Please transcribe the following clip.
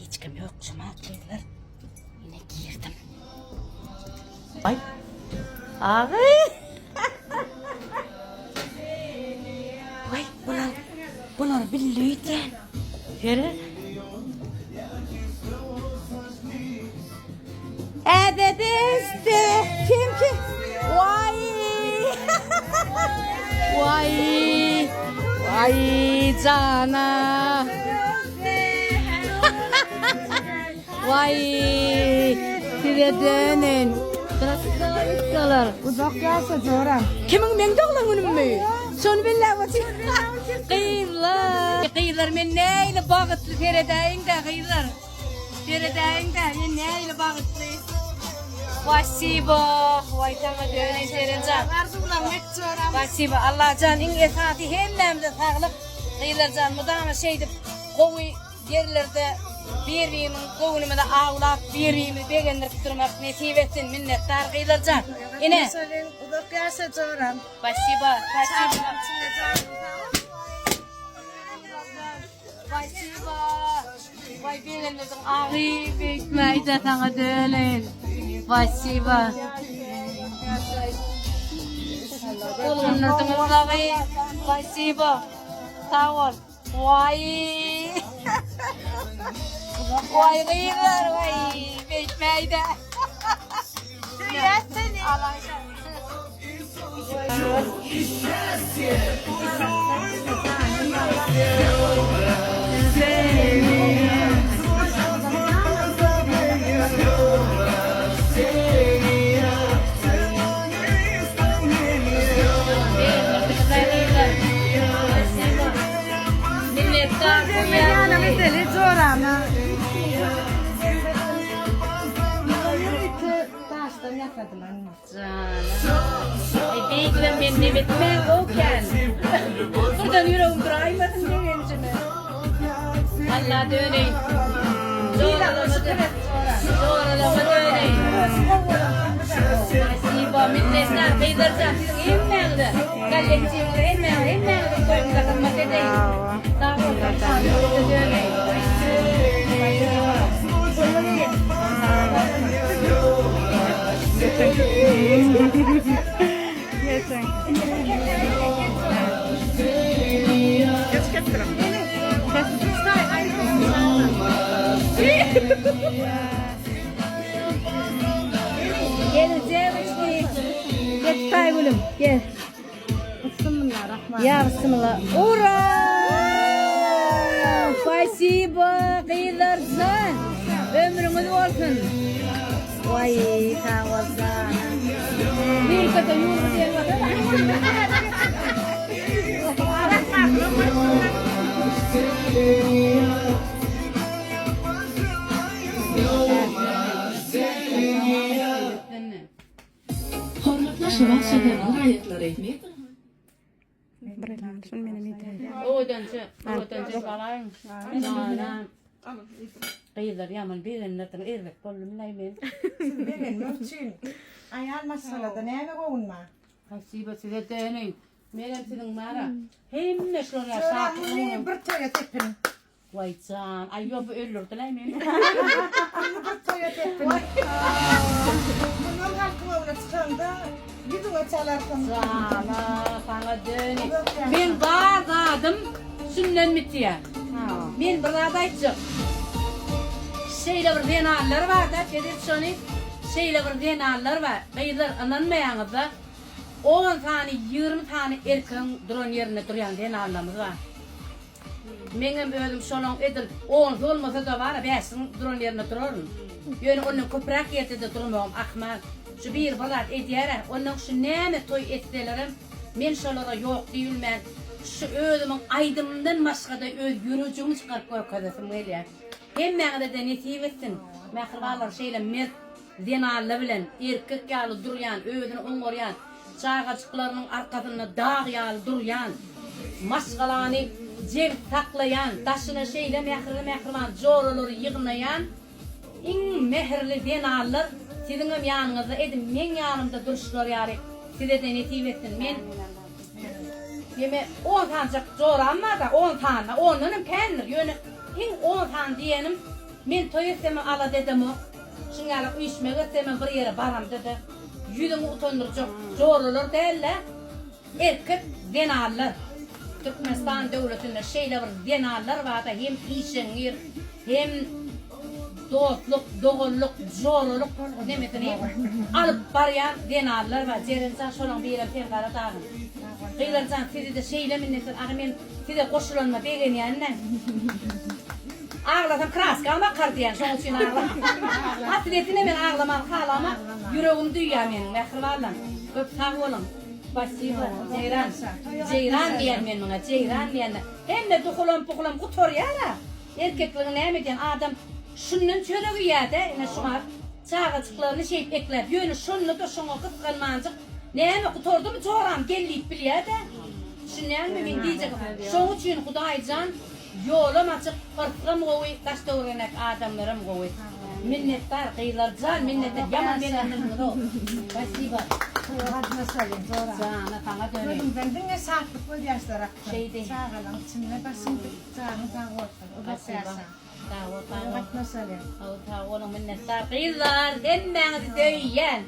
hiç kim yok. Cuma'daydılar. Yine girdim. Ay. Abi. Vay bunlar billiydi. Yürü. Dedesi kim? Vay. Vay cana. Vay. Size dönün. Kırasıklar. Uzak gelse zoram. Kimin men doğlanın mı? Son billah var. Kıyırlar men neyle bağıtlı feredeyin de kıyırlar. Feredeyin de men neyle bağıtlı. Vasibo, vay sana dönün serencan. Arzulan met zoram. Vasibo Allah can in esati hemlemde sağlık. Kıyırlar can mudama şeydi kovu yerlerde birbirimin kovunuma da ağlap birbirimi beğendir tutturmak nasip etsin minnettar kıyırlar can. Yine. Uzak gelse zoram. Vasibo. Vay beğenirsin ağrı bekmeyde sana dönün. Vasibo. Kullanırdın ağrı. Vasibo. Sağ ol. Vay. Vay kıyırlar vay bekmeyde. Seni. Minnettar mesele zoram. Taştan yakaladım anne. Beygilem ben ne bitmez oken. Buradan yüreğim duraymasın diyeceğim. Allah döneyim. Zorlama döneyim. Nasiba minnettar kıyırcan. İnmekde. Kalleciyimde inmekde. Koyun takılmak edeyim. Sağ ol. Döneyim. Yeter. Gelin Cevişli. Gel tay gülüm. Gel. Bismillahirrahmanirrahim. Ya bismillah. Ura! Спасибо kıyılarsan. Ömrünüz olsun. Vay sağ olsun. Bir kata yürü diye Hormatla şıvak şekerinin ayetleri etmeyi. Odanca falan. Kıyılar yaman bilenlerden ermek kollum neymen. Benim mümkün. Ayal masalada neyme koyunma. Hasiba size döneyim. Menem senin mara. Hem ne şuna Zoram şapkın. bunu bir toya tepin. Vay can. Ay yok ölürdü neymen. Bir toya tepin. Bunun halkına ona çıkanda yüzüne çalarsın. Sana döneyim. Ben bağırdım. Sünnen bitiyor. Ben burada içim. Şeyle bir denaller var da dedim şunu. Şeyle bir denaller var. Kıyılar ananmayanız da 10 tane 20 tane erken duran yerine duran denallarımız var. Benim özüm şunun edil 10 olmasa da var 5 duran yerine durarım. Yani onun köprak yerde durmam akmal. Şu bir balat ediyere onun şu neme toy ettilerim. Men şolara yok değilmen. Şu özümün aydımından başka da öz yürücümü çıkarıp koyakadasım geliyor. Hem mağda da nesip etsin. Mağırlarlar şeyle mert denallı bilen erkek yalı duruyan, özünü ongoruyan, çağaçıklarının arkasında dağ yalı duruyan, maşgalanı cer taklayan, taşını şeyle mehriman zorları yığınayan, en mehirli denallar sizin yanınızda edin, men yanımda duruşlar yani size de nesip etsin. Men yeme 10 tane zor ama da 10 tane, onun kendir. Yani 10 tane diyenim Men toy etsem ala dedim o. Şunlara uyuşmak etsem bir yere baram dedi. Yüzümü utandıracak zorlular değiller. Erkek denarlar. Türkmenistan devletinde şeyler var, denarlar var da hem işenir, hem dostluk, doğulluk, zorluk, ne metini alıp barayan denarlar var. Cerinsen şolan bir yere pekara dağın. Kıylarsan sizi de şeyle minnetin, men size koşulanma begen yanına. Ağlasam kraska ama kar diyen, şonun için ağlam. Hasretine men ağlamak, ağlamak, yüreğim duyuyor benim, mehrivallam. Öp sağ olun. Başıyla, ceyran diyen men buna, ceyran diyen. Hem de dukulam pukulam kutor yara. Erkekliğin ne diyen adam, şunun çörüğü yerde, yine şuna çağıcıklarını şey bekler. Yönü şunu da şunu kıskanmancık. Neyme kutordu mu çoğram, gelliyip biliyor da. Şunun mi ben diyecek, şunun için Kudaycan, yolum açık, kırkım koy, taş doğranak adamlarım koy. Minnettar, kıyılarcan, minnettar, yaman ben anlamını o. Başıyla. Hadi nasıl zora. Sana sana döneyim. Benim ben dinle saklık var yaşlara. Şeydi. Sağalan içimde basın sağını sağ o da sağsa. Hadi nasıl Onun minnettar, kıyılar, den ben döyyen.